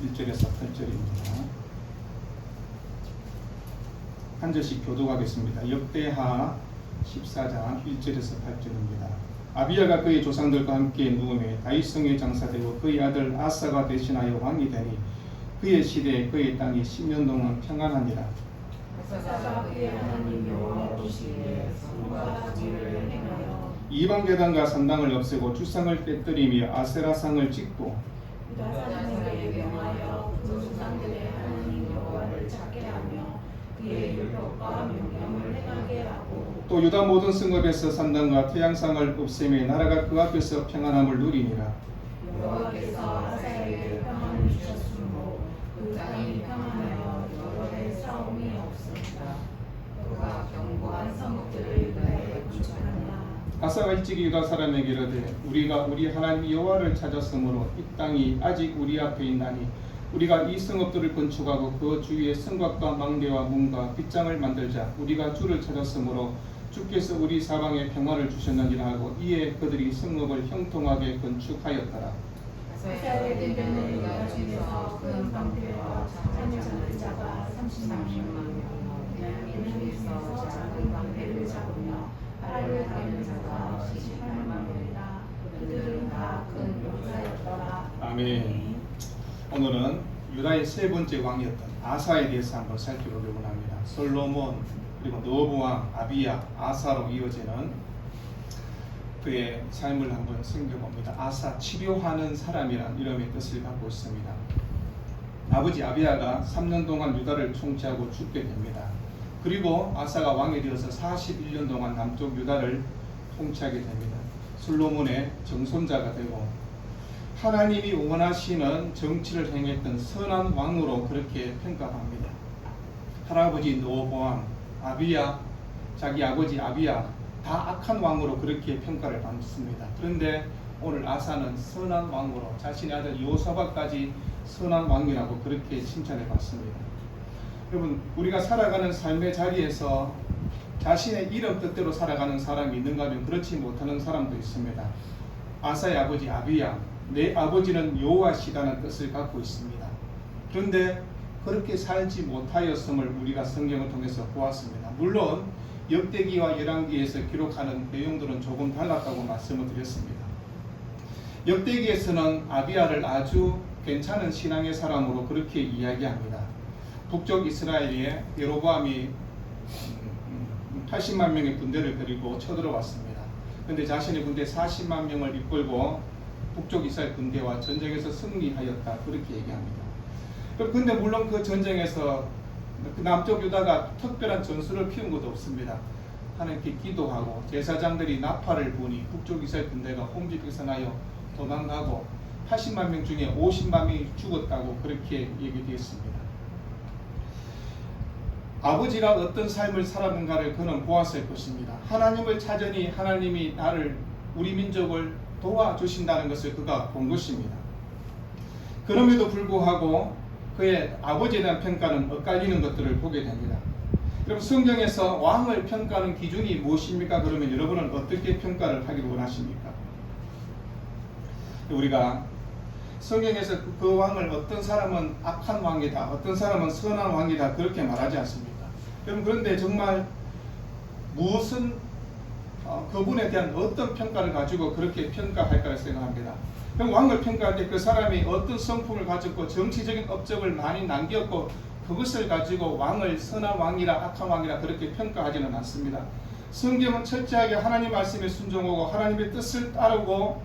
1절에서 8절입니다. 한 절씩 교독하겠습니다. 역대하 14장 1절에서 8절입니다. 아비야가 그의 조상들과 함께 누우매 다윗성에 장사되고 그의 아들 아사가 대신하여 왕이 되니 그의 시대에 그의 땅이 10년 동안 평안하니라. 아사가 그의 하나님 여호와 보시기에 선과 정의를 행하여 이방 제단과 산당을 없애고 주상을 깨뜨리며 아세라상을 짓고 유다 사람에게 명하여 그 조상들의 하나님 여호와를 찾게 하며 그의 율법과 명령을 행하게 하고 또 유다 모든 성읍에서 산당과 태양상을 없애며 나라가 그 앞에서 평안함을 누리니라. 여호와께서 아사에게 평안을 주셨으므로 그 땅이 평안하여 여러 해 싸움이 없습니다. 그가 견고한 성읍들을 유다에 건축하니라. 아사가 일찍이 유다 사람에게 이르되 우리가 우리 하나님 여호와를 찾았으므로 이 땅이 아직 우리 앞에 있나니 우리가 이 성읍들을 건축하고 그 주위에 성곽과 망대와 문과 빗장을 만들자. 우리가 주를 찾았으므로 주께서 우리 사방에 평화를 주셨느니라 하고 이에 그들이 성읍을 형통하게 건축하였더라. 아사의 대변을 유다 중에서 큰 방패와 창을 잡아 30만 명, 베냐민 중에서 작은 방패를 잡으며 팔을 다는 자가 78만 명이라. 그들은 다 큰 용사였더라. 아멘. 오늘은 유다의 세 번째 왕이었던 아사에 대해서 한번 살펴보려고 합니다. 솔로몬, 그리고 노브왕, 아비야, 아사로 이어지는 그의 삶을 한번 생겨봅니다. 아사, 치료하는 사람이란 이름의 뜻을 갖고 있습니다. 아버지 아비야가 3년 동안 유다를 통치하고 죽게 됩니다. 그리고 아사가 왕이 되어서 41년 동안 남쪽 유다를 통치하게 됩니다. 솔로몬의 정손자가 되고 하나님이 원하시는 정치를 행했던 선한 왕으로 그렇게 평가합니다. 할아버지 노보왕, 아비야, 자기 아버지 아비야 다 악한 왕으로 그렇게 평가를 받습니다. 그런데 오늘 아사는 선한 왕으로 자신의 아들 요사박까지 선한 왕이라고 그렇게 칭찬을 받습니다. 여러분, 우리가 살아가는 삶의 자리에서 자신의 이름 뜻대로 살아가는 사람이 있는가 하면 그렇지 못하는 사람도 있습니다. 아사의 아버지 아비야, 내 아버지는 여호와시다는 뜻을 갖고 있습니다. 그런데 그렇게 살지 못하였음을 우리가 성경을 통해서 보았습니다. 물론 역대기와 열왕기에서 기록하는 내용들은 조금 달랐다고 말씀을 드렸습니다. 역대기에서는 아비야를 아주 괜찮은 신앙의 사람으로 그렇게 이야기합니다. 북쪽 이스라엘에 여로보암이 80만 명의 군대를 데리고 쳐들어왔습니다. 그런데 자신의 군대 40만 명을 이끌고 북쪽 이스라엘 군대와 전쟁에서 승리하였다, 그렇게 얘기합니다. 그런데 물론 그 전쟁에서 남쪽 유다가 특별한 전술을 피운 것도 없습니다. 하나님께 기도하고 제사장들이 나팔을 부니 북쪽 이스라엘 군대가 홍지병선하여 도망가고 80만 명 중에 50만 명이 죽었다고 그렇게 얘기되었습니다. 아버지가 어떤 삶을 살았는가를 그는 보았을 것입니다. 하나님을 찾으니 하나님이 나를, 우리 민족을 도와주신다는 것을 그가 본 것입니다. 그럼에도 불구하고 그의 아버지에 대한 평가는 엇갈리는 것들을 보게 됩니다. 그럼 성경에서 왕을 평가하는 기준이 무엇입니까? 그러면 여러분은 어떻게 평가를 하기를 원하십니까? 우리가 성경에서 그 왕을 어떤 사람은 악한 왕이다, 어떤 사람은 선한 왕이다, 그렇게 말하지 않습니까? 그런데 정말 무엇은 그분에 대한 어떤 평가를 가지고 그렇게 평가할까 생각합니다. 그럼 왕을 평가할 때 그 사람이 어떤 성품을 가졌고 정치적인 업적을 많이 남겼고 그것을 가지고 왕을 선한 왕이라 악한 왕이라 그렇게 평가하지는 않습니다. 성경은 철저하게 하나님 말씀에 순종하고 하나님의 뜻을 따르고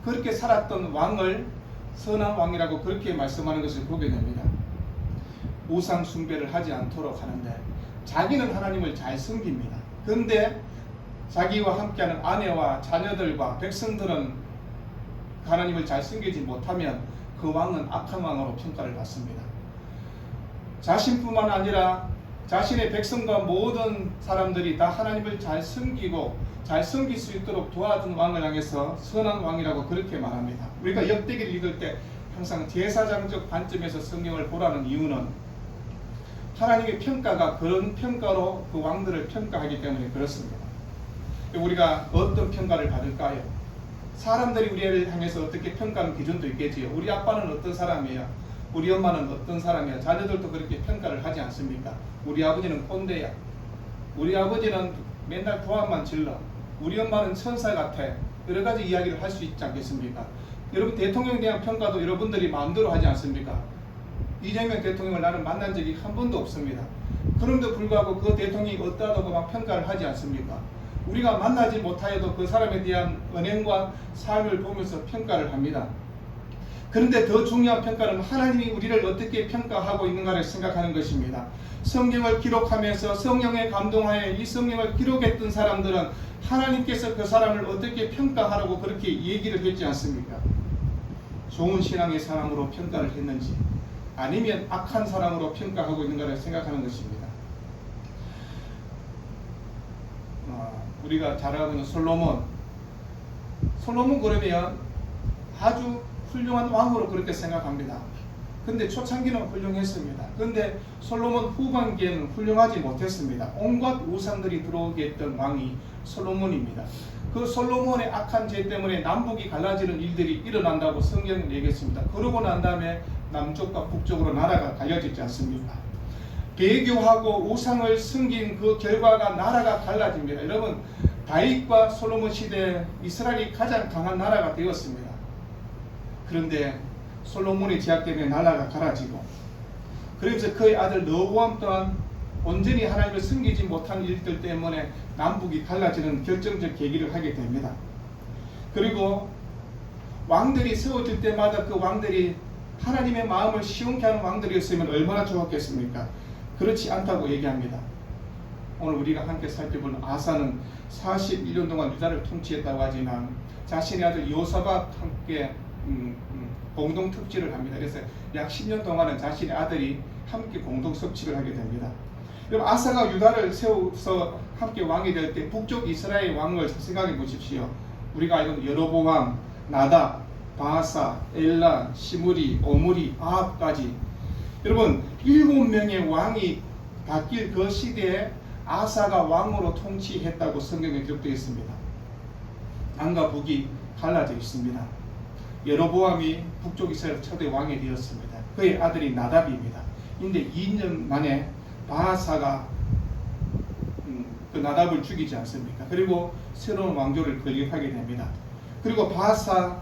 그렇게 살았던 왕을 선한 왕이라고 그렇게 말씀하는 것을 보게 됩니다. 우상 숭배를 하지 않도록 하는데 자기는 하나님을 잘 섬깁니다. 그런데 자기와 함께하는 아내와 자녀들과 백성들은 하나님을 잘 섬기지 못하면 그 왕은 악한 왕으로 평가를 받습니다. 자신뿐만 아니라 자신의 백성과 모든 사람들이 다 하나님을 잘 섬기고 잘 섬길 수 있도록 도와준 왕을 향해서 선한 왕이라고 그렇게 말합니다. 우리가 역대기를 읽을 때 항상 제사장적 관점에서 성경을 보라는 이유는 하나님의 평가가 그런 평가로 그 왕들을 평가하기 때문에 그렇습니다. 우리가 어떤 평가를 받을까요? 사람들이 우리를 향해서 어떻게 평가하는 기준도 있겠지요. 우리 아빠는 어떤 사람이에요? 우리 엄마는 어떤 사람이야? 자녀들도 그렇게 평가를 하지 않습니까? 우리 아버지는 꼰대야. 우리 아버지는 맨날 도안만 질러. 우리 엄마는 천사 같아. 여러 가지 이야기를 할 수 있지 않겠습니까? 여러분 대통령에 대한 평가도 여러분들이 마음대로 하지 않습니까? 이재명 대통령을 나는 만난 적이 한 번도 없습니다. 그럼에도 불구하고 그 대통령이 어떠하다고 막 평가를 하지 않습니까? 우리가 만나지 못하여도 그 사람에 대한 언행과 삶을 보면서 평가를 합니다. 그런데 더 중요한 평가는 하나님이 우리를 어떻게 평가하고 있는가를 생각하는 것입니다. 성경을 기록하면서 성령에 감동하여 이 성경을 기록했던 사람들은 하나님께서 그 사람을 어떻게 평가하라고 그렇게 얘기를 했지 않습니까? 좋은 신앙의 사람으로 평가를 했는지 아니면 악한 사람으로 평가하고 있는가를 생각하는 것입니다. 우리가 잘 알고 있는 솔로몬 그러면 아주 훌륭한 왕으로 그렇게 생각합니다. 근데 초창기는 훌륭했습니다. 근데 솔로몬 후반기에는 훌륭하지 못했습니다. 온갖 우상들이 들어오게 했던 왕이 솔로몬입니다. 그 솔로몬의 악한 죄 때문에 남북이 갈라지는 일들이 일어난다고 성경은 얘기했습니다. 그러고 난 다음에 남쪽과 북쪽으로 나라가 갈려지지 않습니까? 배교하고 우상을 숨긴 그 결과가 나라가 갈라집니다. 여러분 다윗과 솔로몬 시대에 이스라엘이 가장 강한 나라가 되었습니다. 그런데 솔로몬의 제약 때문에 나라가 갈라지고 그러면서 그의 아들 르호보암 또한 온전히 하나님을 섬기지 못한 일들 때문에 남북이 갈라지는 결정적 계기를 하게 됩니다. 그리고 왕들이 세워질 때마다 그 왕들이 하나님의 마음을 시원케 하는 왕들이었으면 얼마나 좋았겠습니까? 그렇지 않다고 얘기합니다. 오늘 우리가 함께 살펴보는 아사는 41년 동안 유다를 통치했다고 하지만 자신의 아들 요사밧 함께 공동 특집을 합니다. 그래서 약 10년 동안은 자신의 아들이 함께 공동 섭칙을 하게 됩니다. 여러분 아사가 유다를 세워서 함께 왕이 될 때 북쪽 이스라엘 왕을 생각해 보십시오. 우리가 알고 있는 여로보암, 나답, 바하사, 엘라, 시므리, 오므리, 아합까지 여러분 7명의 왕이 바뀔 그 시대에 아사가 왕으로 통치했다고 성경에 기록되어 있습니다. 남과 북이 갈라져 있습니다. 여로보암이 북쪽 이스라엘 초대 왕이 되었습니다. 그의 아들이 나답입니다. 근데 2년 만에 바하사가 그 나답을 죽이지 않습니까? 그리고 새로운 왕조를 건립하게 됩니다. 그리고 바하사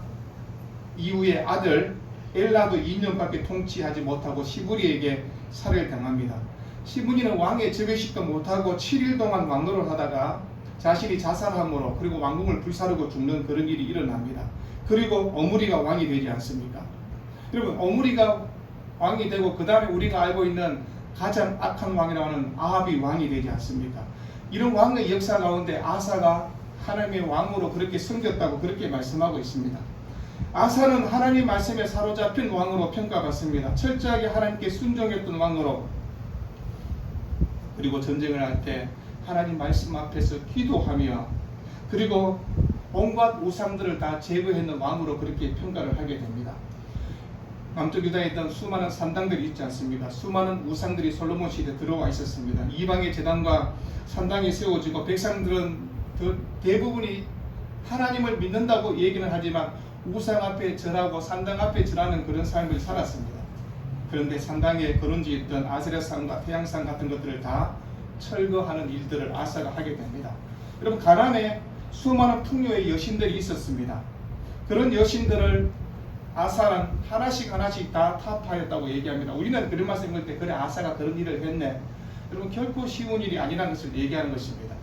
이후에 아들 엘라도 2년밖에 통치하지 못하고 시므리에게 살해를 당합니다. 시므리는 왕의 즉위식도 못하고 7일 동안 왕노를 하다가 자신이 자살함으로 그리고 왕궁을 불사르고 죽는 그런 일이 일어납니다. 그리고 오므리가 왕이 되지 않습니까? 여러분 오므리가 왕이 되고 그 다음에 우리가 알고 있는 가장 악한 왕이라고 하는 아합이 왕이 되지 않습니까? 이런 왕의 역사 가운데 아사가 하나님의 왕으로 그렇게 섬겼다고 그렇게 말씀하고 있습니다. 아사는 하나님 말씀에 사로잡힌 왕으로 평가받습니다. 철저하게 하나님께 순종했던 왕으로 그리고 전쟁을 할 때 하나님 말씀 앞에서 기도하며 그리고 온갖 우상들을 다 제거했는 왕으로 그렇게 평가를 하게 됩니다. 남쪽 유다에 있던 수많은 산당들이 있지 않습니까? 수많은 우상들이 솔로몬 시대에 들어와 있었습니다. 이방의 제단과 산당이 세워지고 백성들은 대부분이 하나님을 믿는다고 얘기는 하지만 우상 앞에 절하고 산당 앞에 절하는 그런 삶을 살았습니다. 그런데 산당에 거론지었던 아세라상과 태양상 같은 것들을 다 철거하는 일들을 아사가 하게 됩니다. 여러분 가나안에 수많은 풍요의 여신들이 있었습니다. 그런 여신들을 아사는 하나씩 다 타파했다고 얘기합니다. 우리는 그런 말씀 읽을 때 그래 아사가 그런 일을 했네. 여러분 결코 쉬운 일이 아니라는 것을 얘기하는 것입니다.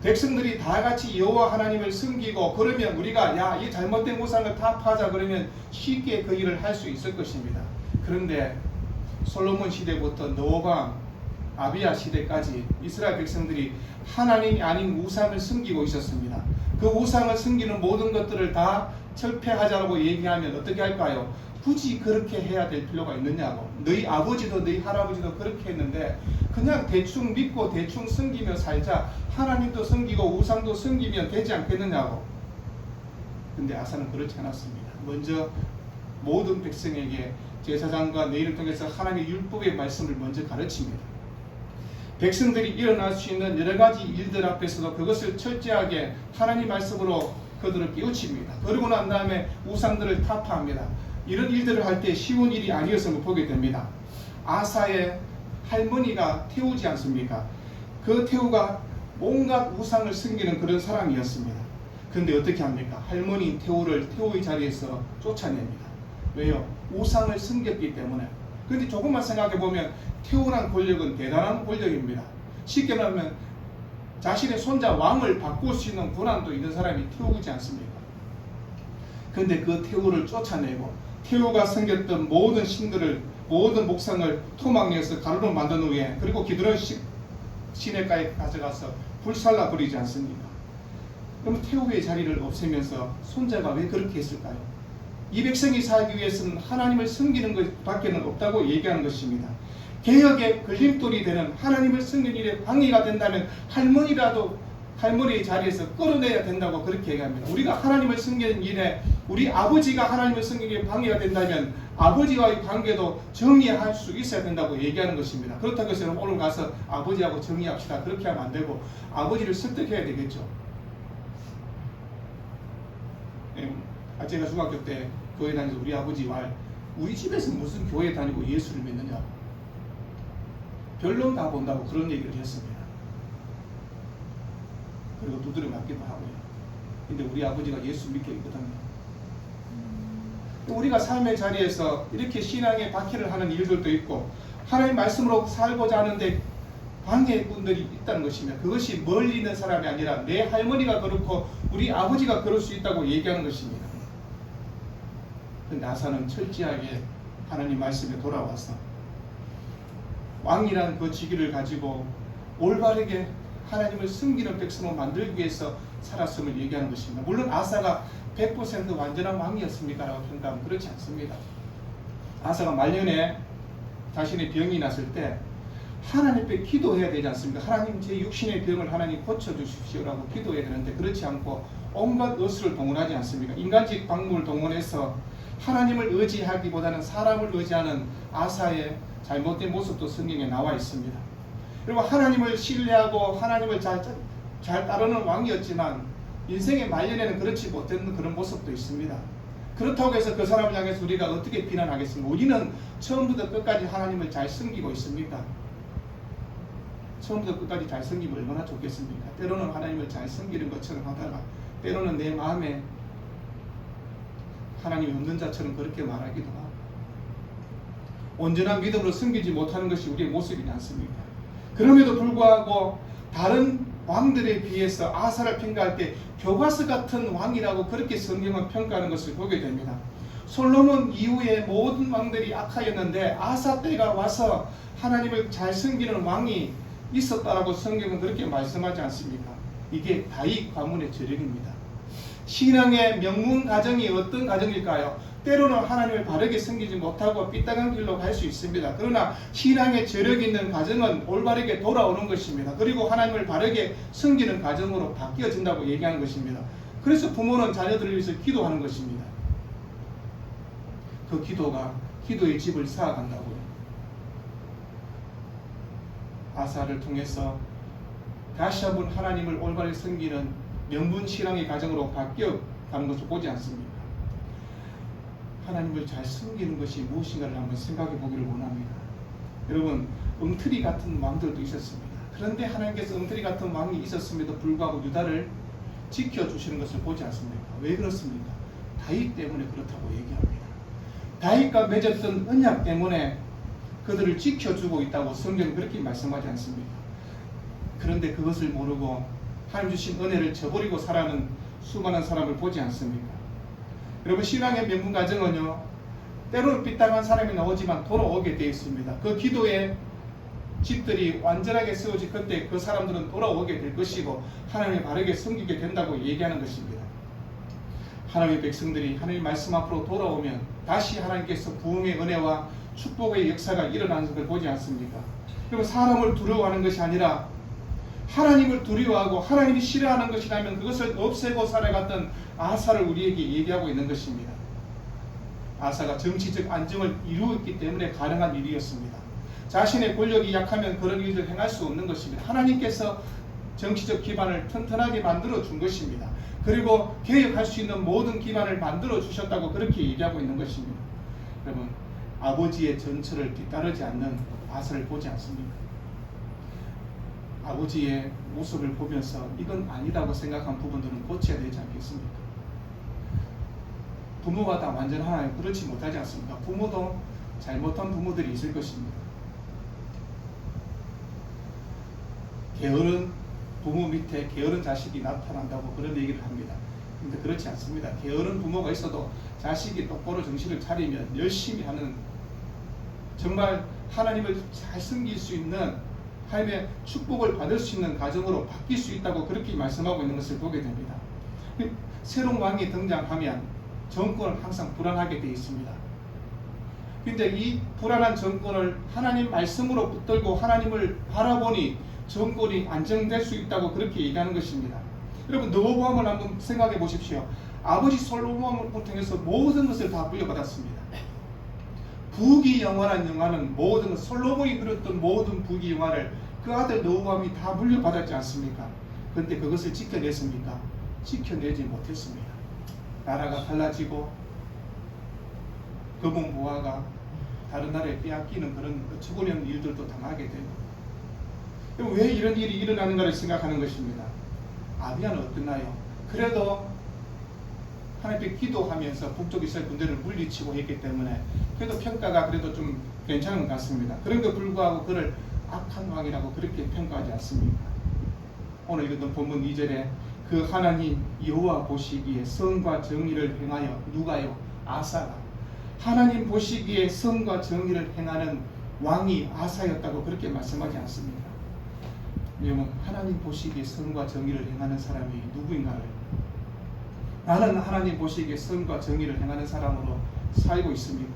백성들이 다 같이 여호와 하나님을 섬기고 그러면 우리가 야 이 잘못된 우상을 타파하자 그러면 쉽게 그 일을 할 수 있을 것입니다. 그런데 솔로몬 시대부터 르호보암, 아비야 시대까지 이스라엘 백성들이 하나님이 아닌 우상을 섬기고 있었습니다. 그 우상을 섬기는 모든 것들을 다 철폐하자라고 얘기하면 어떻게 할까요? 굳이 그렇게 해야 될 필요가 있느냐고. 너희 아버지도 너희 할아버지도 그렇게 했는데 그냥 대충 믿고 대충 섬기며 살자. 하나님도 섬기고 우상도 섬기면 되지 않겠느냐고. 근데 아사는 그렇지 않았습니다. 먼저 모든 백성에게 제사장과 내일을 통해서 하나님의 율법의 말씀을 먼저 가르칩니다. 백성들이 일어날 수 있는 여러 가지 일들 앞에서도 그것을 철저하게 하나님 말씀으로 그들을 깨우칩니다. 그러고 난 다음에 우상들을 타파합니다. 이런 일들을 할 때 쉬운 일이 아니었음을 보게 됩니다. 아사의 할머니가 태우지 않습니까? 그 태우가 온갖 우상을 섬기는 그런 사람이었습니다. 그런데 어떻게 합니까? 할머니 태우를 태우의 자리에서 쫓아냅니다. 왜요? 우상을 섬겼기 때문에. 그런데 조금만 생각해 보면 태우란 권력은 대단한 권력입니다. 쉽게 말하면 자신의 손자 왕을 바꿀 수 있는 권한도 있는 사람이 태우지 않습니까? 그런데 그 태우를 쫓아내고 태우가 섬겼던 모든 신들을, 모든 목상을 토막내서 가루로 만든 후에, 그리고 기드론 시내가에 가져가서 불살라 버리지 않습니까? 그럼 태우의 자리를 없애면서 손자가 왜 그렇게 했을까요? 이 백성이 살기 위해서는 하나님을 섬기는 것밖에 없다고 얘기하는 것입니다. 개혁의 걸림돌이 되는 하나님을 섬기는 일에 방해가 된다면 할머니의 자리에서 끌어내야 된다고 그렇게 얘기합니다. 우리가 하나님을 섬기는 일에 우리 아버지가 하나님을 섬기는 일에 방해가 된다면 아버지와의 관계도 정리할 수 있어야 된다고 얘기하는 것입니다. 그렇다고 해서 오늘 가서 아버지하고 정리합시다, 그렇게 하면 안 되고 아버지를 설득해야 되겠죠. 제가 중학교 때 교회 다니면서 우리 아버지 말, 우리 집에서 무슨 교회 다니고 예수를 믿느냐, 변론 다 본다고 그런 얘기를 했습니다. 그리고 두드려 맞기도 하고요. 근데 우리 아버지가 예수 믿게 있거든요. 우리가 삶의 자리에서 이렇게 신앙의 박해를 하는 일들도 있고 하나님 말씀으로 살고자 하는데 방해꾼들이 있다는 것이며, 그것이 멀리 있는 사람이 아니라 내 할머니가 그렇고 우리 아버지가 그럴 수 있다고 얘기하는 것입니다. 그런데 아사는 철저하게 하나님 말씀에 돌아와서 왕이란 그 직위를 가지고 올바르게 하나님을 섬기는 백성을 만들기 위해서 살았음을 얘기하는 것입니다. 물론 아사가 100% 완전한 왕이었습니까? 라고 평가하면 그렇지 않습니다. 아사가 말년에 자신의 병이 났을 때 하나님 앞에 기도해야 되지 않습니까? 하나님, 제 육신의 병을 하나님 고쳐주십시오라고 기도해야 되는데 그렇지 않고 온갖 의술을 동원하지 않습니까? 인간적 방법을 동원해서 하나님을 의지하기보다는 사람을 의지하는 아사의 잘못된 모습도 성경에 나와 있습니다. 그리고 하나님을 신뢰하고 하나님을 잘 따르는 왕이었지만 인생의 말년에는 그렇지 못했는 그런 모습도 있습니다. 그렇다고 해서 그 사람을 향해서 우리가 어떻게 비난하겠습니까? 우리는 처음부터 끝까지 하나님을 잘 섬기고 있습니까? 처음부터 끝까지 잘 섬기면 얼마나 좋겠습니까? 때로는 하나님을 잘 섬기는 것처럼 하다가 때로는 내 마음에 하나님이 없는 자처럼 그렇게 말하기도 하고, 온전한 믿음으로 섬기지 못하는 것이 우리의 모습이지 않습니까? 그럼에도 불구하고 다른 왕들에 비해서 아사를 평가할 때 교과서 같은 왕이라고 그렇게 성경은 평가하는 것을 보게 됩니다. 솔로몬 이후에 모든 왕들이 악하였는데 아사 때가 와서 하나님을 잘 섬기는 왕이 있었다라고 성경은 그렇게 말씀하지 않습니까? 이게 다윗 가문의 저력입니다. 신앙의 명문 가정이 어떤 가정일까요? 때로는 하나님을 바르게 섬기지 못하고 삐딱한 길로 갈 수 있습니다. 그러나 신앙의 저력이 있는 가정은 올바르게 돌아오는 것입니다. 그리고 하나님을 바르게 섬기는 가정으로 바뀌어진다고 얘기하는 것입니다. 그래서 부모는 자녀들을 위해서 기도하는 것입니다. 그 기도가 기도의 집을 쌓아간다고요. 아사를 통해서 다시 한번 하나님을 올바르게 섬기는 명분 신앙의 가정으로 바뀌어가는 것을 보지 않습니까? 하나님을 잘 섬기는 것이 무엇인가를 한번 생각해 보기를 원합니다. 여러분, 엉터리 같은 왕들도 있었습니다. 그런데 하나님께서 엉터리 같은 왕이 있었음에도 불구하고 유다를 지켜주시는 것을 보지 않습니까? 왜 그렇습니까? 다윗 때문에 그렇다고 얘기합니다. 다윗과 맺었던 언약 때문에 그들을 지켜주고 있다고 성경은 그렇게 말씀하지 않습니까? 그런데 그것을 모르고 하나님 주신 은혜를 저버리고 살아가는 수많은 사람을 보지 않습니까? 여러분, 신앙의 명분 가정은요, 때로는 삐딱한 사람이 나오지만 돌아오게 되어 있습니다. 그 기도의 집들이 완전하게 세워질 그때 그 사람들은 돌아오게 될 것이고 하나님을 바르게 섬기게 된다고 얘기하는 것입니다. 하나님의 백성들이 하나님의 말씀 앞으로 돌아오면 다시 하나님께서 부흥의 은혜와 축복의 역사가 일어나는 것을 보지 않습니까? 여러분, 사람을 두려워하는 것이 아니라 하나님을 두려워하고 하나님이 싫어하는 것이라면 그것을 없애고 살아갔던 아사를 우리에게 얘기하고 있는 것입니다. 아사가 정치적 안정을 이루었기 때문에 가능한 일이었습니다. 자신의 권력이 약하면 그런 일을 행할 수 없는 것입니다. 하나님께서 정치적 기반을 튼튼하게 만들어 준 것입니다. 그리고 개혁할 수 있는 모든 기반을 만들어 주셨다고 그렇게 얘기하고 있는 것입니다. 여러분, 아버지의 전철을 뒤따르지 않는 아사를 보지 않습니까? 아버지의 모습을 보면서 이건 아니다고 생각한 부분들은 고쳐야 되지 않겠습니까? 부모가 다 완전하나요? 그렇지 못하지 않습니까? 부모도 잘못한 부모들이 있을 것입니다. 게으른 부모 밑에 게으른 자식이 나타난다고 그런 얘기를 합니다. 근데 그렇지 않습니다. 게으른 부모가 있어도 자식이 똑바로 정신을 차리면 열심히 하는, 정말 하나님을 잘 섬길 수 있는, 하나님의 축복을 받을 수 있는 가정으로 바뀔 수 있다고 그렇게 말씀하고 있는 것을 보게 됩니다. 새로운 왕이 등장하면 정권은 항상 불안하게 되어 있습니다. 근데 이 불안한 정권을 하나님 말씀으로 붙들고 하나님을 바라보니 정권이 안정될 수 있다고 그렇게 얘기하는 것입니다. 여러분, 르호보암을 한번 생각해 보십시오. 아버지 솔로몬을 통해서 모든 것을 다 물려받았습니다. 부귀영화란 영화는 모든 것, 솔로몬이 그렸던 모든 부귀영화를 그 아들 르호보암이 다 물려받았지 않습니까? 그런데 그것을 지켜냈습니까? 지켜내지 못했습니다. 나라가 갈라지고 금은 보화가 다른 나라에 빼앗기는 그런 어처구니없는 일들도 당하게 되고, 왜 이런 일이 일어나는가를 생각하는 것입니다. 아비야는 어땠나요? 그래도 하나님께 기도하면서 북쪽 이스라엘 군대를 물리치고 했기 때문에 그래도 평가가 그래도 좀 괜찮은 것 같습니다. 그런데 불구하고 그를 악한 왕이라고 그렇게 평가하지 않습니까? 오늘 읽었던 본문 2절에 그 하나님 여호와 보시기에 선과 정의를 행하여, 누가요? 아사가. 하나님 보시기에 선과 정의를 행하는 왕이 아사였다고 그렇게 말씀하지 않습니다. 여러분, 하나님 보시기에 선과 정의를 행하는 사람이 누구인가를, 나는 하나님 보시기에 선과 정의를 행하는 사람으로 살고 있습니까?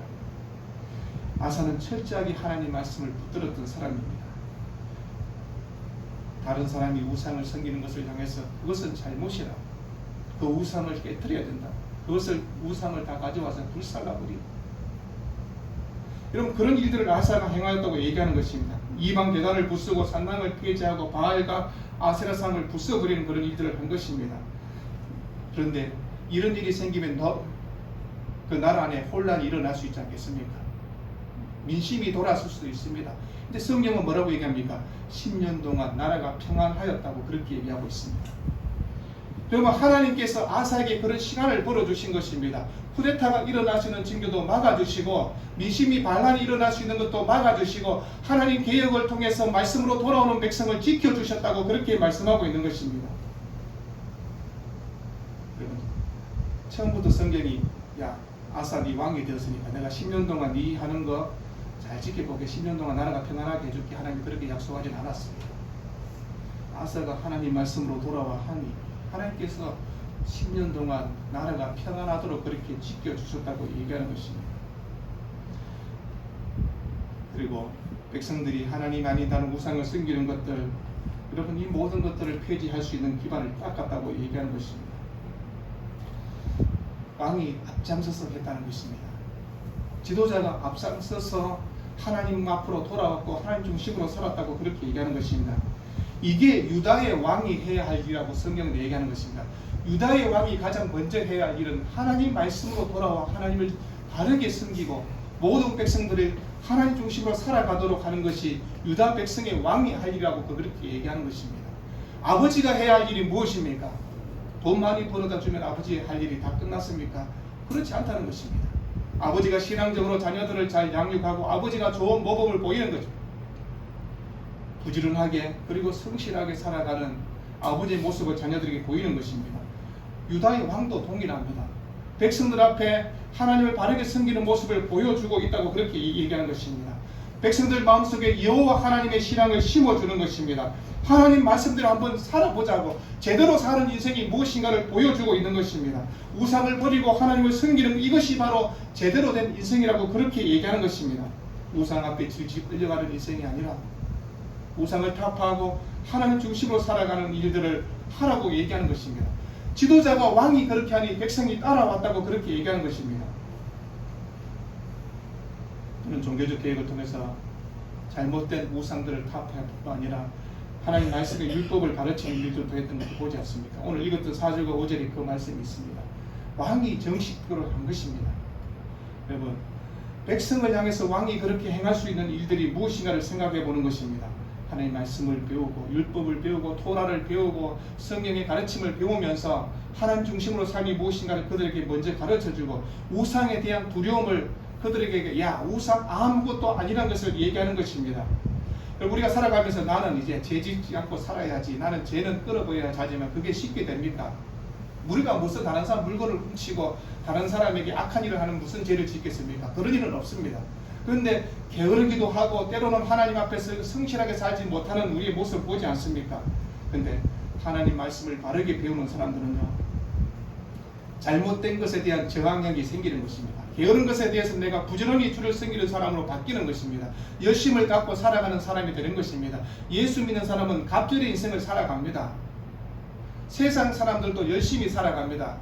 아사는 철저하게 하나님 말씀을 붙들었던 사람입니다. 다른 사람이 우상을 섬기는 것을 향해서 그것은 잘못이라, 그 우상을 깨뜨려야 된다, 그것을 우상을 다 가져와서 불살라버리고, 여러분, 그런 일들을 아사가 행하였다고 얘기하는 것입니다. 이방 제단을 부수고 산당을 폐지하고 바알과 아세라상을 부숴버리는 그런 일들을 한 것입니다. 그런데 이런 일이 생기면 그 나라 안에 혼란이 일어날 수 있지 않겠습니까? 민심이 돌아설 수도 있습니다. 근데 성경은 뭐라고 얘기합니까? 10년 동안 나라가 평안하였다고 그렇게 얘기하고 있습니다. 그러면 하나님께서 아사에게 그런 시간을 벌어주신 것입니다. 쿠데타가 일어날 수 있는 징조도 막아주시고, 민심이 반란이 일어날 수 있는 것도 막아주시고, 하나님 개혁을 통해서 말씀으로 돌아오는 백성을 지켜주셨다고 그렇게 말씀하고 있는 것입니다. 처음부터 성경이, 야 아사 네 왕이 되었으니까 내가 10년 동안 네 하는 거 잘 지켜보게, 10년 동안 나라가 평안하게 해줄게, 하나님이 그렇게 약속하진 않았습니다. 아사가 하나님 말씀으로 돌아와 하니 하나님께서 10년 동안 나라가 평안하도록 그렇게 지켜주셨다고 얘기하는 것입니다. 그리고 백성들이 하나님 아니다는 우상을 섬기는 것들, 여러분, 이 모든 것들을 폐지할 수 있는 기반을 닦았다고 얘기하는 것입니다. 왕이 앞장서서 했다는 것입니다. 지도자가 앞장서서 하나님 앞으로 돌아왔고 하나님 중심으로 살았다고 그렇게 얘기하는 것입니다. 이게 유다의 왕이 해야 할 일이라고 성경은 얘기하는 것입니다. 유다의 왕이 가장 먼저 해야 할 일은 하나님 말씀으로 돌아와 하나님을 바르게 섬기고 모든 백성들이 하나님 중심으로 살아가도록 하는 것이 유다 백성의 왕이 할 일이라고 그렇게 얘기하는 것입니다. 아버지가 해야 할 일이 무엇입니까? 돈 많이 벌어다 주면 아버지의 할 일이 다 끝났습니까? 그렇지 않다는 것입니다. 아버지가 신앙적으로 자녀들을 잘 양육하고 아버지가 좋은 모범을 보이는 거죠. 부지런하게 그리고 성실하게 살아가는 아버지의 모습을 자녀들에게 보이는 것입니다. 유다의 왕도 동일합니다. 백성들 앞에 하나님을 바르게 섬기는 모습을 보여주고 있다고 그렇게 얘기하는 것입니다. 백성들 마음속에 여호와 하나님의 신앙을 심어주는 것입니다. 하나님 말씀대로 한번 살아보자고, 제대로 사는 인생이 무엇인가를 보여주고 있는 것입니다. 우상을 버리고 하나님을 섬기는 이것이 바로 제대로 된 인생이라고 그렇게 얘기하는 것입니다. 우상 앞에 질질 끌려가는 인생이 아니라 우상을 타파하고 하나님 중심으로 살아가는 일들을 하라고 얘기하는 것입니다. 지도자가 왕이 그렇게 하니 백성이 따라왔다고 그렇게 얘기하는 것입니다. 저는 종교적 개혁을 통해서 잘못된 우상들을 타파할 뿐만 아니라 하나님 말씀의 율법을 가르치는 일들도 했던 것을 보지 않습니까? 오늘 읽었던 4절과 5절에 그 말씀이 있습니다. 왕이 정식으로 한 것입니다. 여러분, 백성을 향해서 왕이 그렇게 행할 수 있는 일들이 무엇인가를 생각해 보는 것입니다. 하나님의 말씀을 배우고 율법을 배우고 토라를 배우고 성경의 가르침을 배우면서 하나님 중심으로 삶이 무엇인가를 그들에게 먼저 가르쳐주고 우상에 대한 두려움을 그들에게 야 우상 아무것도 아니라는 것을 얘기하는 것입니다. 우리가 살아가면서 나는 이제 죄 짓지 않고 살아야지, 나는 죄는 끊어버려야 하지만 그게 쉽게 됩니까? 우리가 무슨 다른 사람 물건을 훔치고 다른 사람에게 악한 일을 하는 무슨 죄를 짓겠습니까? 그런 일은 없습니다. 그런데 게으르기도 하고 때로는 하나님 앞에서 성실하게 살지 못하는 우리의 모습을 보지 않습니까? 그런데 하나님 말씀을 바르게 배우는 사람들은요, 잘못된 것에 대한 저항력이 생기는 것입니다. 게으른 것에 대해서 내가 부지런히 주를 섬기는 사람으로 바뀌는 것입니다. 열심을 갖고 살아가는 사람이 되는 것입니다. 예수 믿는 사람은 갑절의 인생을 살아갑니다. 세상 사람들도 열심히 살아갑니다.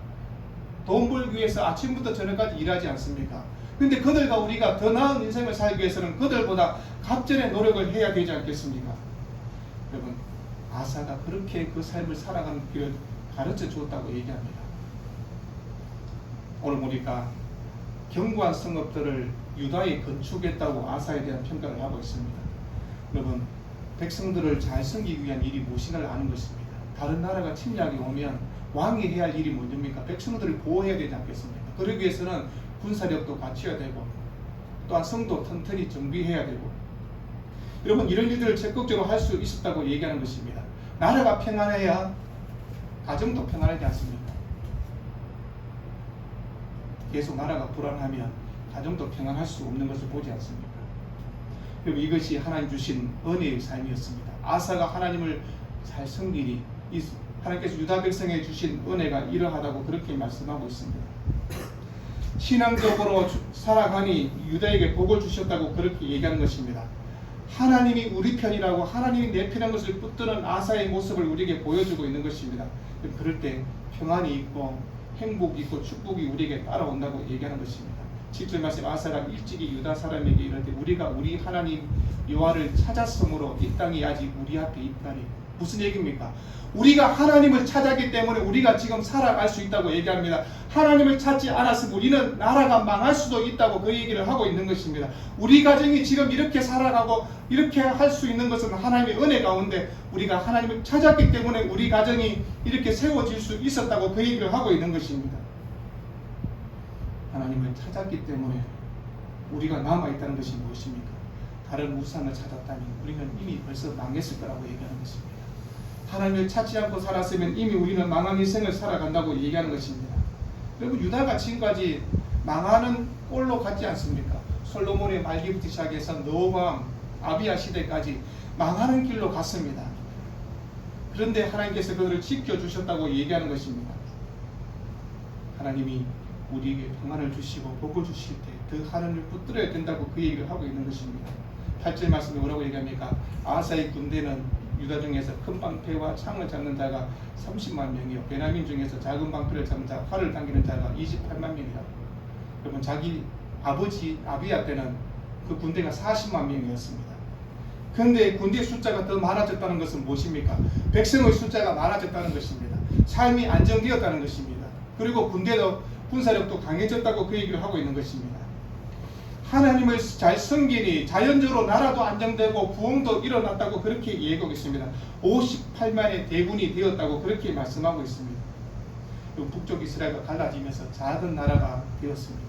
돈 벌기 위해서 아침부터 저녁까지 일하지 않습니까? 근데 그들과 우리가 더 나은 인생을 살기 위해서는 그들보다 갑절의 노력을 해야 되지 않겠습니까? 여러분, 아사가 그렇게 그 삶을 살아가는 길을 가르쳐 주었다고 얘기합니다. 오늘 보니까 견고한 성읍들을 유다에 건축했다고 아사에 대한 평가를 하고 있습니다. 여러분, 백성들을 잘 섬기기 위한 일이 무엇인가를 아는 것입니다. 다른 나라가 침략이 오면 왕이 해야 할 일이 뭔입니까? 백성들을 보호해야 되지 않겠습니까? 그러기 위해서는 군사력도 갖춰야 되고 또한 성도 튼튼히 정비해야 되고, 여러분 이런 일들을 적극적으로 할 수 있었다고 얘기하는 것입니다. 나라가 평안해야 가정도 평안하지 않습니까? 계속 나라가 불안하면 가정도 평안할 수 없는 것을 보지 않습니까? 그리고 이것이 하나님 주신 은혜의 삶이었습니다. 아사가 하나님을 잘 섬기니 하나님께서 유다 백성에 주신 은혜가 이러하다고 그렇게 말씀하고 있습니다. 신앙적으로 살아가니 유다에게 복을 주셨다고 그렇게 얘기하는 것입니다. 하나님이 우리 편이라고, 하나님이 내 편인 것을 붙드는 아사의 모습을 우리에게 보여주고 있는 것입니다. 그럴 때 평안이 있고 행복이 있고 축복이 우리에게 따라온다고 얘기하는 것입니다. 7절 말씀, 아사가 일찍이 유다 사람에게 이르되 우리가 우리 하나님 여호와를 찾았으므로 이 땅이 아직 우리 앞에 있다니. 무슨 얘기입니까? 우리가 하나님을 찾았기 때문에 우리가 지금 살아갈 수 있다고 얘기합니다. 하나님을 찾지 않았으면 우리는 나라가 망할 수도 있다고 그 얘기를 하고 있는 것입니다. 우리 가정이 지금 이렇게 살아가고 이렇게 할 수 있는 것은 하나님의 은혜 가운데 우리가 하나님을 찾았기 때문에 우리 가정이 이렇게 세워질 수 있었다고 그 얘기를 하고 있는 것입니다. 하나님을 찾았기 때문에 우리가 남아있다는 것이 무엇입니까? 다른 우상을 찾았다면 우리는 이미 벌써 망했을 거라고 얘기하는 것입니다. 하나님을 찾지 않고 살았으면 이미 우리는 망한 인생을 살아간다고 얘기하는 것입니다. 여러분, 유다가 지금까지 망하는 꼴로 갔지 않습니까? 솔로몬의 말기부터 시작해서 노왕, 아비야 시대까지 망하는 길로 갔습니다. 그런데 하나님께서 그들을 지켜주셨다고 얘기하는 것입니다. 하나님이 우리에게 평안을 주시고 복을 주실 때 더 하나님을 붙들어야 된다고 그 얘기를 하고 있는 것입니다. 8절 말씀에 뭐라고 얘기합니까? 아사의 군대는 유다 중에서 큰 방패와 창을 잡는 자가 30만 명이요, 베냐민 중에서 작은 방패를 잡는 자, 활을 당기는 자가 28만 명이라. 여러분, 자기 아버지 아비야 때는 그 군대가 40만 명이었습니다. 그런데 군대 숫자가 더 많아졌다는 것은 무엇입니까? 백성의 숫자가 많아졌다는 것입니다. 삶이 안정되었다는 것입니다. 그리고 군대도 군사력도 강해졌다고 그 얘기를 하고 있는 것입니다. 하나님을 잘 섬기니 자연적으로 나라도 안정되고 부흥도 일어났다고 그렇게 얘기하고 있습니다. 58만의 대군이 되었다고 그렇게 말씀하고 있습니다. 북쪽 이스라엘과 갈라지면서 작은 나라가 되었습니다.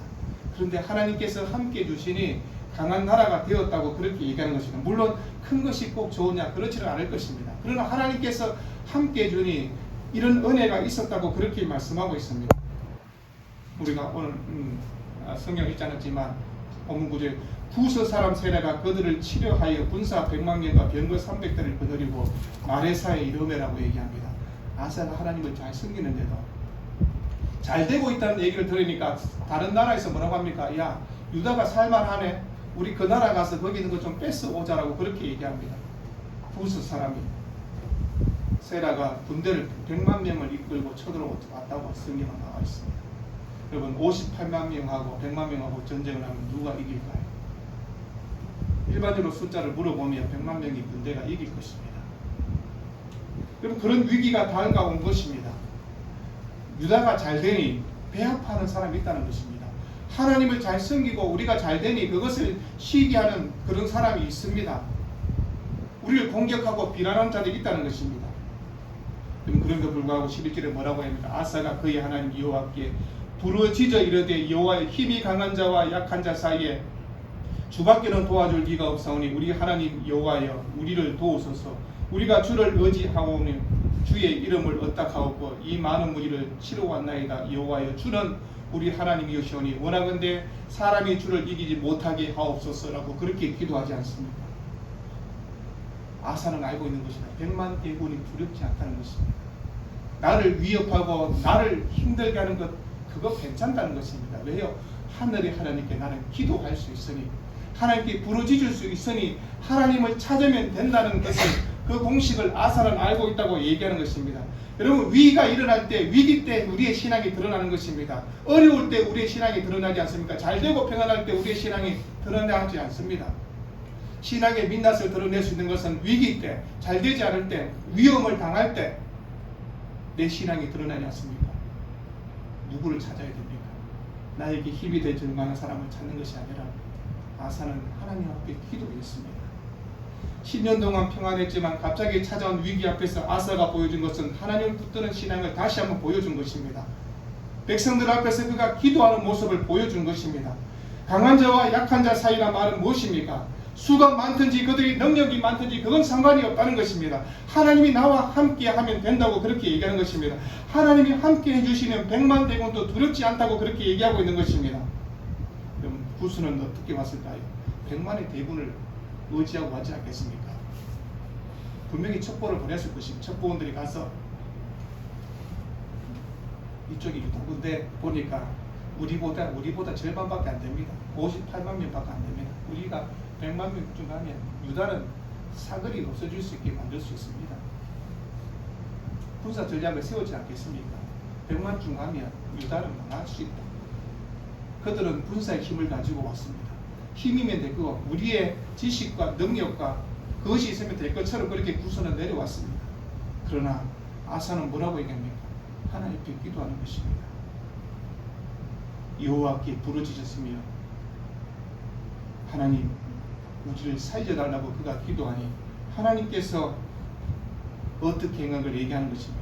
그런데 하나님께서 함께 주시니 강한 나라가 되었다고 그렇게 얘기하는 것입니다. 물론 큰 것이 꼭 좋으냐, 그렇지는 않을 것입니다. 그러나 하나님께서 함께 주니 이런 은혜가 있었다고 그렇게 말씀하고 있습니다. 우리가 오늘 성경 읽지 않았지만 본문 9절, 부서 사람 세례가 그들을 치료하여 군사 100만 명과 병거 300대를 거느리고 마레사에 이르매라고 얘기합니다. 아사가 하나님을 잘 섬기는데도 잘 되고 있다는 얘기를 들으니까 다른 나라에서 뭐라고 합니까? 야, 유다가 살만하네, 우리 그 나라 가서 거기 있는 거 좀 뺏어 오자라고 그렇게 얘기합니다. 부서 사람이 세라가 군대를 100만 명을 이끌고 쳐들어왔다고 성경에 나와 있습니다. 여러분, 58만 명하고 100만 명하고 전쟁을 하면 누가 이길까요? 일반적으로 숫자를 물어보면 100만 명의 군대가 이길 것입니다. 여러분, 그런 위기가 다가온 것입니다. 유다가 잘 되니 배합하는 사람이 있다는 것입니다. 하나님을 잘 섬기고 우리가 잘 되니 그것을 시기하는 그런 사람이 있습니다. 우리를 공격하고 비난하는 자들이 있다는 것입니다. 그럼에도 불구하고 11절에 뭐라고 합니까? 아사가 그의 하나님 여호와께 부르짖어 이르되 여호와의 힘이 강한 자와 약한 자 사이에 주밖에는 도와줄 이가 없사오니 우리 하나님 여호와여 우리를 도우소서. 우리가 주를 의지하오니 주의 이름을 얻다하옵고 이 많은 무리를 치러 왔나이다. 여호와여 주는 우리 하나님이시오니 원하건대 사람이 주를 이기지 못하게 하옵소서라고 그렇게 기도하지 않습니까? 아사는 알고 있는 것이다. 100만 대군이 두렵지 않다는 것입니다. 나를 위협하고 나를 힘들게 하는 것 그거 괜찮다는 것입니다. 왜요? 하늘의 하나님께 나는 기도할 수 있으니 하나님께 부르짖을 수 있으니 하나님을 찾으면 된다는 것을 그 공식을 아사는 알고 있다고 얘기하는 것입니다. 여러분 위기가 일어날 때 위기 때 우리의 신앙이 드러나는 것입니다. 어려울 때 우리의 신앙이 드러나지 않습니까? 잘되고 평안할 때 우리의 신앙이 드러나지 않습니다. 신앙의 민낯을 드러낼 수 있는 것은 위기 때, 잘되지 않을 때, 위험을 당할 때 내 신앙이 드러나지 않습니까? 누구를 찾아야 됩니까? 나에게 힘이 될 만한 사람을 찾는 것이 아니라 아사는 하나님 앞에 기도했습니다. 10년 동안 평안했지만 갑자기 찾아온 위기 앞에서 아사가 보여준 것은 하나님을 붙드는 신앙을 다시 한번 보여준 것입니다. 백성들 앞에서 그가 기도하는 모습을 보여준 것입니다. 강한 자와 약한 자 사이란 말은 무엇입니까? 수가 많든지 그들이 능력이 많든지 그건 상관이 없다는 것입니다. 하나님이 나와 함께 하면 된다고 그렇게 얘기하는 것입니다. 하나님이 함께 해주시는 100만 대군도 두렵지 않다고 그렇게 얘기하고 있는 것입니다. 그럼 구스는 어떻게 왔을까요? 100만의 대군을 의지하고 왔지 않겠습니까? 분명히 첩보를 보냈을 것입니다. 첩보원들이 가서 이쪽이 유다군데 보니까 우리보다 절반밖에 안 됩니다. 58만 명밖에 안 됩니다. 우리가 100만 명쯤 가면 유다는 사거리 없어질 수 있게 만들 수 있습니다. 군사 전략을 세우지 않겠습니까? 100만 쯤 가면 유다는 망할 수 있다. 그들은 군사의 힘을 가지고 왔습니다. 힘이면 될 거고 우리의 지식과 능력과 그것이 있으면 될 것처럼 그렇게 구선을 내려왔습니다. 그러나 아사는 뭐라고 얘기합니까? 하나님께 기도하는 것입니다. 여호와께 부르짖었으며 하나님 우리를 살려달라고 그가 기도하니 하나님께서 어떻게 행한 얘기하는 것입니다.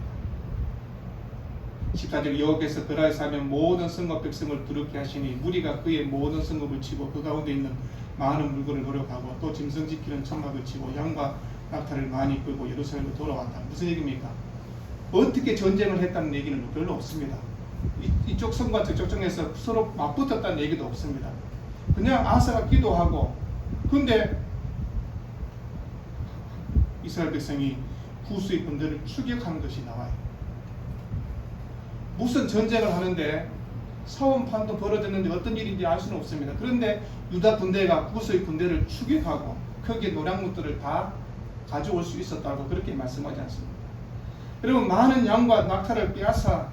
14절 여호와께서 그라에서 하면 모든 성읍 백성을 두렵게 하시니 무리가 그의 모든 성읍을 치고 그 가운데 있는 많은 물건을 노력하고 또 짐승 지키는 천막을 치고 양과 낙타를 많이 끌고 예루살렘으로 돌아왔다. 무슨 얘기입니까? 어떻게 전쟁을 했다는 얘기는 별로 없습니다. 이쪽 성과 저쪽 성에서 서로 맞붙었다는 얘기도 없습니다. 그냥 아사가 기도하고 근데 이스라엘 백성이 구스의 군대를 추격한 것이 나와요. 무슨 전쟁을 하는데 사원판도 벌어졌는데 어떤 일인지 알 수는 없습니다. 그런데 유다 군대가 구스의 군대를 추격하고 거기에 노량물들을 다 가져올 수 있었다고 그렇게 말씀하지 않습니다. 여러분 많은 양과 낙타를 빼앗아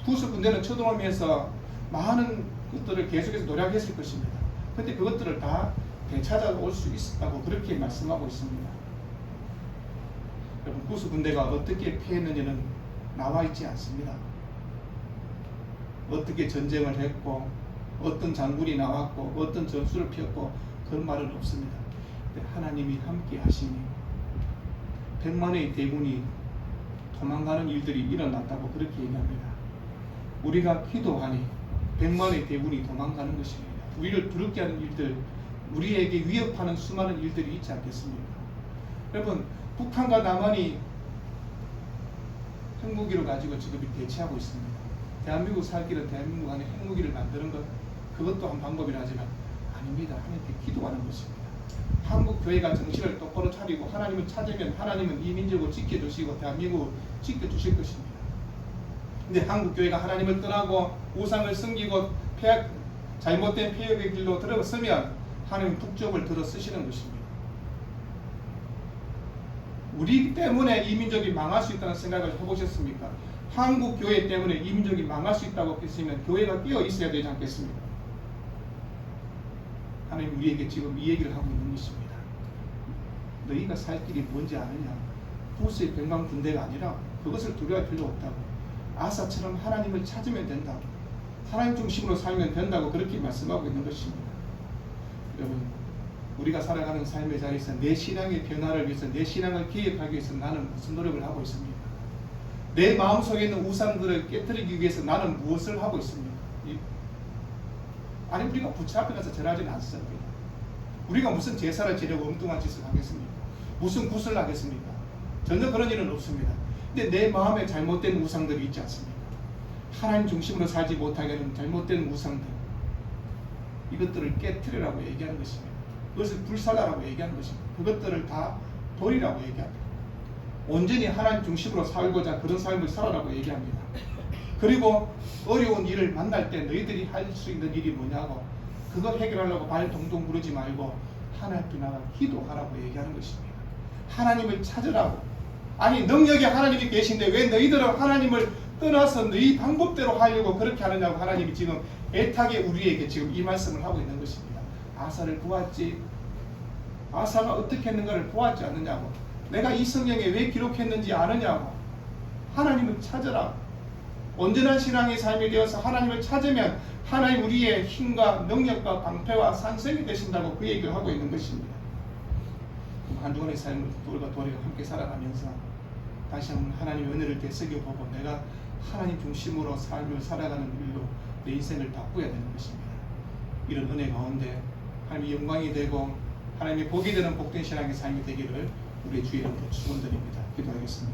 구스 군대는 쳐들어오면서 많은 것들을 계속해서 노력했을 것입니다. 그런데 그것들을 다 되찾아올 수 있었다고 그렇게 말씀하고 있습니다. 여러분 구스 군대가 어떻게 패했는지는 나와 있지 않습니다. 어떻게 전쟁을 했고 어떤 장군이 나왔고 어떤 전술을 폈고 그런 말은 없습니다. 근데 하나님이 함께 하시니 100만의 대군이 도망가는 일들이 일어났다고 그렇게 얘기합니다. 우리가 기도하니 100만의 대군이 도망가는 것입니다. 우리를 두렵게 하는 일들, 우리에게 위협하는 수많은 일들이 있지 않겠습니까? 여러분 북한과 남한이 핵무기를 가지고 지금 대치하고 있습니다. 대한민국 살 길은 대한민국 안에 핵무기를 만드는 것 그것도 한 방법이라 하지만 아닙니다. 하나님께 기도하는 것입니다. 한국 교회가 정신을 똑바로 차리고 하나님을 찾으면 하나님은 이 민족을 지켜주시고 대한민국을 지켜주실 것입니다. 근데 한국 교회가 하나님을 떠나고 우상을 섬기고 잘못된 폐역의 길로 들어서면 하나님 북쪽을 들어 쓰시는 것입니다. 우리 때문에 이 민족이 망할 수 있다는 생각을 해보셨습니까? 한국 교회 때문에 이 민족이 망할 수 있다고 했으면 교회가 깨어 있어야 되지 않겠습니까? 하나님 우리에게 지금 이 얘기를 하고 있는 것입니다. 너희가 살 길이 뭔지 아느냐? 구스의 100만 군대가 아니라 그것을 두려워할 필요 없다고. 아사처럼 하나님을 찾으면 된다고. 하나님 중심으로 살면 된다고 그렇게 말씀하고 있는 것입니다. 여러분, 우리가 살아가는 삶의 자리에서 내 신앙의 변화를 위해서, 내 신앙을 기획하기 위해서 나는 무슨 노력을 하고 있습니까? 내 마음속에 있는 우상들을 깨뜨리기 위해서 나는 무엇을 하고 있습니까? 아니, 우리가 부처 앞에 가서 절하지는 않습니다. 우리가 무슨 제사를 지내고 엉뚱한 짓을 하겠습니까? 무슨 굿을 하겠습니까? 전혀 그런 일은 없습니다. 근데 내 마음에 잘못된 우상들이 있지 않습니까? 하나님 중심으로 살지 못하게 하는 잘못된 우상들, 이것들을 깨뜨리라고 얘기하는 것입니다. 그것을 불살라라고 얘기하는 것입니다. 그것들을 다 버리라고 얘기합니다. 온전히 하나님 중심으로 살고자 그런 삶을 살아라고 얘기합니다. 그리고 어려운 일을 만날 때 너희들이 할 수 있는 일이 뭐냐고, 그거 해결하려고 발 동동 구르지 말고 하나님 앞에 나가 기도하라고 얘기하는 것입니다. 하나님을 찾으라고. 아니, 능력이 하나님이 계신데 왜 너희들은 하나님을 떠나서 너희 방법대로 하려고 그렇게 하느냐고 하나님이 지금 애타게 우리에게 지금 이 말씀을 하고 있는 것입니다. 아사를 보았지, 아사가 어떻게 했는가를 보았지 않느냐고, 내가 이 성경에 왜 기록했는지 아느냐고, 하나님을 찾으라. 온전한 신앙의 삶이 되어서 하나님을 찾으면 하나님 우리의 힘과 능력과 방패와 산성이 되신다고 그 얘기를 하고 있는 것입니다. 한 주간의 삶을 우리가 도리어 함께 살아가면서 다시 한번 하나님의 은혜를 되새겨보고 내가 하나님 중심으로 삶을 살아가는 일로 내 인생을 바꾸어야 되는 것입니다. 이런 은혜 가운데 하나님의 영광이 되고 하나님의 복이 되는 복된 신앙의 삶이 되기를 우리 주의 이름으로 축원드립니다. 기도하겠습니다.